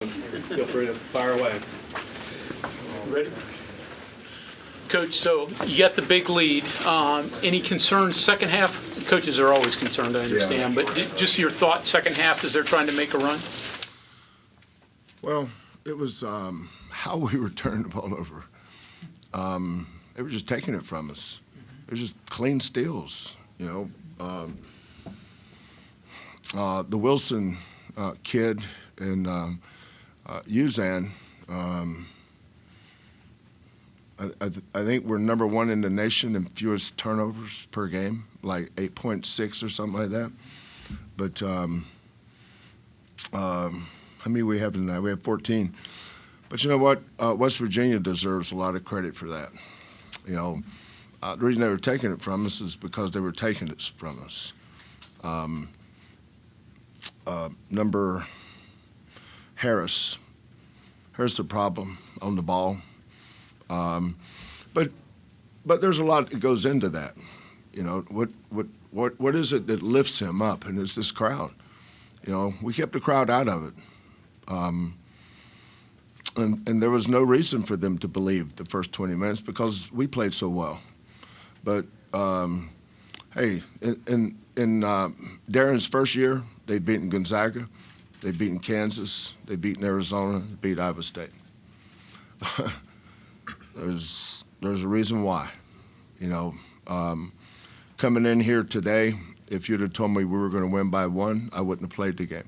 Feel free to fire away. Ready? Coach, so you got the big lead. Any concerns second half? Coaches are always concerned, I understand, but just your thought second half as they're trying to make a run? Well, it was how we were turning the ball over. They were just taking it from us. It was just clean steals, you know. The Wilson kid and Uzan, I think we're number one in the nation in fewest turnovers per game, like 8.6 or something like that. But how many we have tonight? We have 14. But you know what? West Virginia deserves a lot of credit for that. You know, the reason they were taking it from us is because they were taking it from us. Number Harris a problem on the ball. But there's a lot that goes into that. You know, what is it that lifts him up? And it's this crowd. You know, we kept the crowd out of it. And there was no reason for them to believe the first 20 minutes because we played so well. But, hey, in Darren's first year, they'd beaten Gonzaga, they'd beaten Kansas, they'd beaten Arizona, they beat Iowa State. There's a reason why. You know, coming in here today, if you'd have told me we were going to win by one, I wouldn't have played the game.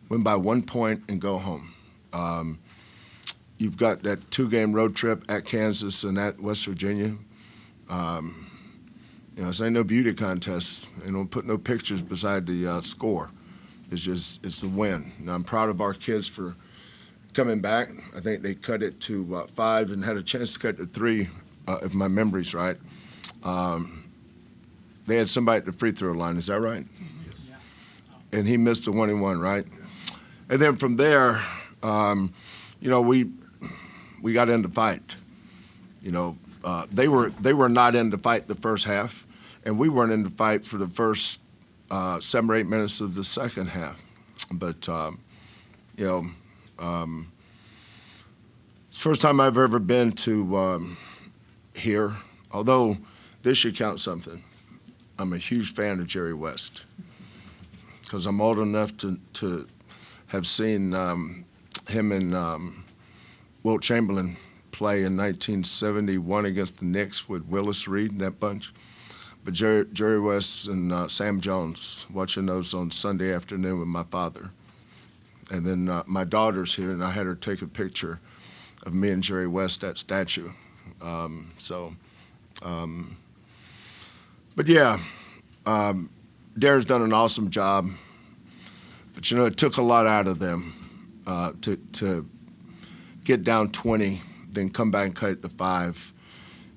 Win by 1 point and go home. You've got that 2-game road trip at Kansas and at West Virginia. You know, this ain't no beauty contest. You don't put no pictures beside the score. It's the win. And I'm proud of our kids for coming back. I think they cut it to 5 and had a chance to cut to 3, if my memory's right. They had somebody at the free throw line. Is that right? Yeah. And he missed the 1-and-1, right? And then from there, you know, we got into fight. You know, they were not in the fight the first half, and we weren't in the fight for the first 7 or 8 minutes of the second half. But you know, it's the first time I've ever been to here. Although this should count something. I'm a huge fan of Jerry West because I'm old enough to have seen him and Wilt Chamberlain play in 1971 against the Knicks with Willis Reed and that bunch. But Jerry West and Sam Jones, watching those on Sunday afternoon with my father. And then my daughter's here, and I had her take a picture of me and Jerry West at statue. But yeah, Darren's done an awesome job. But you know, it took a lot out of them to get down 20, then come back and cut it to 5.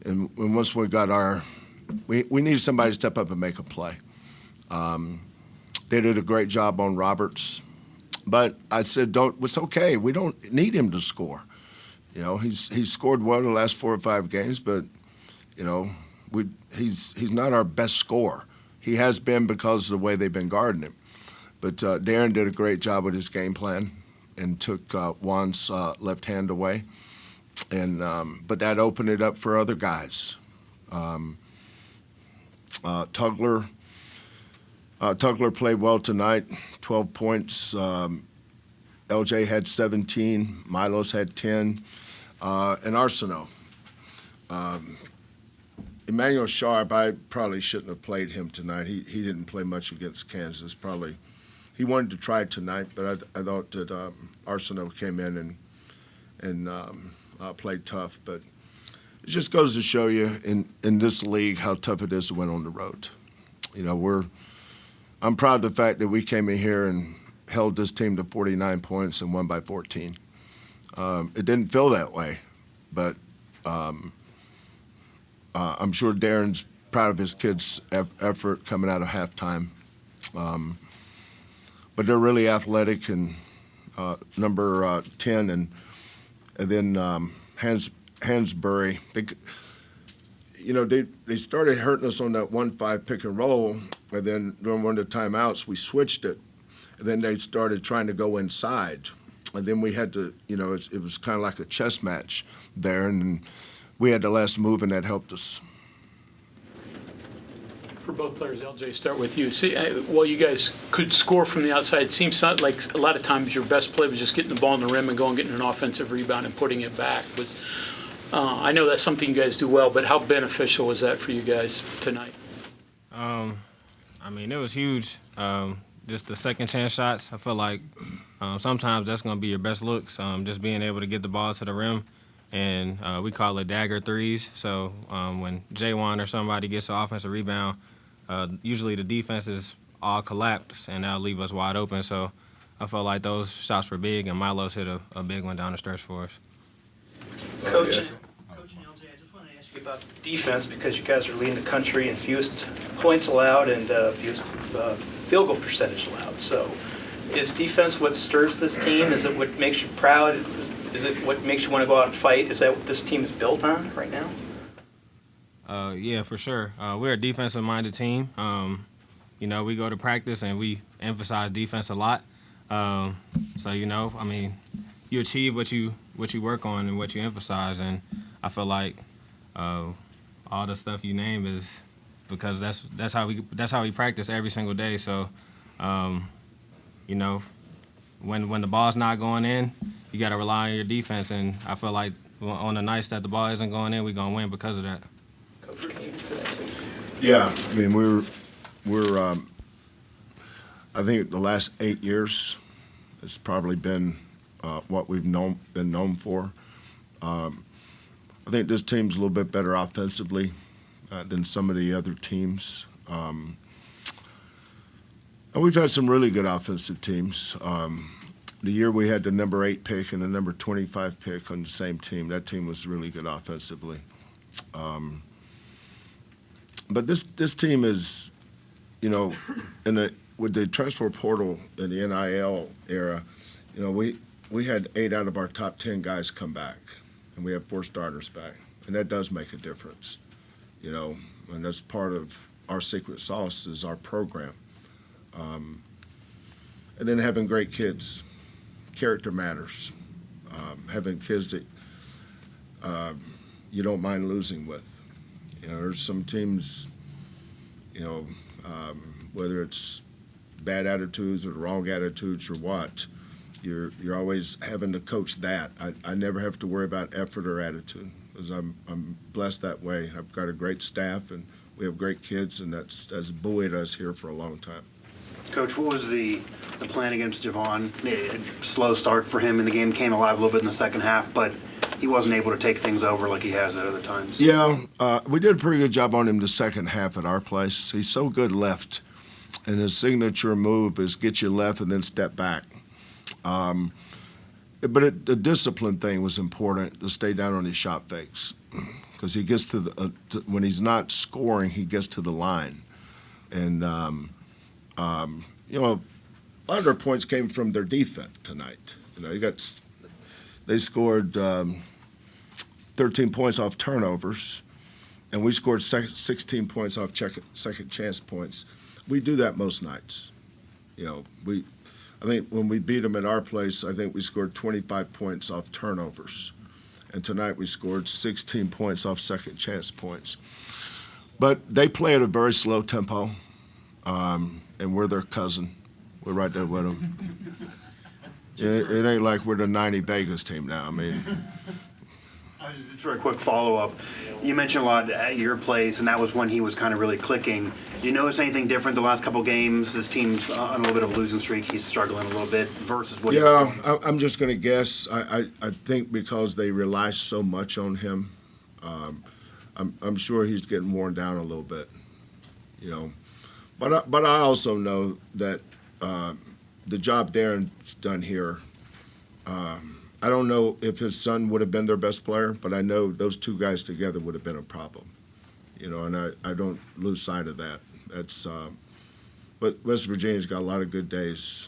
And once we got we needed somebody to step up and make a play. They did a great job on Roberts. But I said, it's okay. We don't need him to score. You know, he's scored well the last 4 or 5 games, but, you know, he's not our best scorer. He has been because of the way they've been guarding him. But Darren did a great job with his game plan and took Juan's left hand away. And but that opened it up for other guys. Tugler played well tonight, 12 points. LJ had 17. Milos had 10. And Arcenaux. Emmanuel Sharp, I probably shouldn't have played him tonight. He didn't play much against Kansas. Probably he wanted to try tonight, but I thought that Arcenaux came in and played tough. But it just goes to show you in this league how tough it is to win on the road. You know, I'm proud of the fact that we came in here and held this team to 49 points and won by 14. It didn't feel that way, but I'm sure Darren's proud of his kids' effort coming out of halftime. But they're really athletic, and number 10 and then Hansberry. They started hurting us on that 1-5 pick and roll, and then during one of the timeouts we switched it, and then they started trying to go inside. And then we had to, it was kind of like a chess match there, and we had the last move, and that helped us. For both players, LJ, start with you. See, while you guys could score from the outside, it seems like a lot of times your best play was just getting the ball in the rim and going, getting an offensive rebound and putting it back. I know that's something you guys do well, but how beneficial was that for you guys tonight? It was huge. Just the second chance shots, I feel like sometimes that's going to be your best looks, just being able to get the ball to the rim. And we call it dagger threes. So when J1 or somebody gets an offensive rebound, usually the defense is all collapsed, and that'll leave us wide open. So I felt like those shots were big, and Milos hit a big one down the stretch for us. Coach and LJ, I just want to ask you about defense, because you guys are leading the country in fewest points allowed and fewest field goal percentage allowed. So is defense what stirs this team? Is it what makes you proud? Is it what makes you want to go out and fight? Is that what this team is built on right now? Yeah, for sure. We're a defensive-minded team. We go to practice and we emphasize defense a lot. You achieve what you work on and what you emphasize, and I feel like all the stuff you name is because that's how we practice every single day. So, when the ball's not going in, you got to rely on your defense, and I feel like on the nights that the ball isn't going in, we're gonna win because of that. Yeah, we're I think the last 8 years has probably been what we've been known for. I think this team's a little bit better offensively than some of the other teams. And we've had some really good offensive teams. The year we had the number 8 pick and the number 25 pick on the same team, that team was really good offensively. But this team is, with the transfer portal in the NIL era, we had 8 out of our top 10 guys come back, and we have 4 starters back, and that does make a difference, and that's part of our secret sauce is our program. And then having great kids. Character matters. Having kids that you don't mind losing with. There's some teams, whether it's bad attitudes or the wrong attitudes or what, you're always having to coach that. I never have to worry about effort or attitude because I'm blessed that way. I've got a great staff and we have great kids, and that's buoyed us here for a long time. Coach, what was the plan against Javon? Slow start for him in the game, came alive a little bit in the second half, but he wasn't able to take things over like he has at other times. Yeah, we did a pretty good job on him the second half at our place. He's so good left, and his signature move is get you left and then step back. But the discipline thing was important, to stay down on his shot fakes, because he gets to the when he's not scoring, he gets to the line, and a lot of their points came from their defense tonight. They scored 13 points off turnovers, and we scored 16 points off second chance points. We do that most nights. I think when we beat them at our place, I think we scored 25 points off turnovers. And tonight we scored 16 points off second chance points. But they play at a very slow tempo, and we're their cousin. We're right there with them. It ain't like we're the 90 Vegas team now. Just for a quick follow-up, you mentioned a lot at your place, and that was when he was kind of really clicking. Do you notice anything different the last couple games? This team's on a little bit of a losing streak. He's struggling a little bit versus what. Yeah, I'm just going to guess. I think because they rely so much on him, I'm sure he's getting worn down a little bit. But I also know that the job Darren's done here. I don't know if his son would have been their best player, but I know those two guys together would have been a problem, and I don't lose sight of that. But West Virginia's got a lot of good days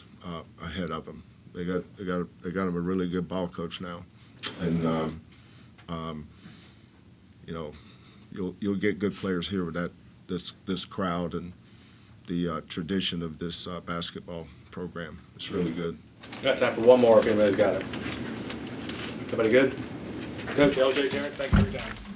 ahead of them. They got him a really good ball coach now, and you'll get good players here with this crowd and the tradition of this basketball program. It's really good. Got time for one more if anybody's got it. Everybody good? Coach, LJ, Terrance, thank you for your time.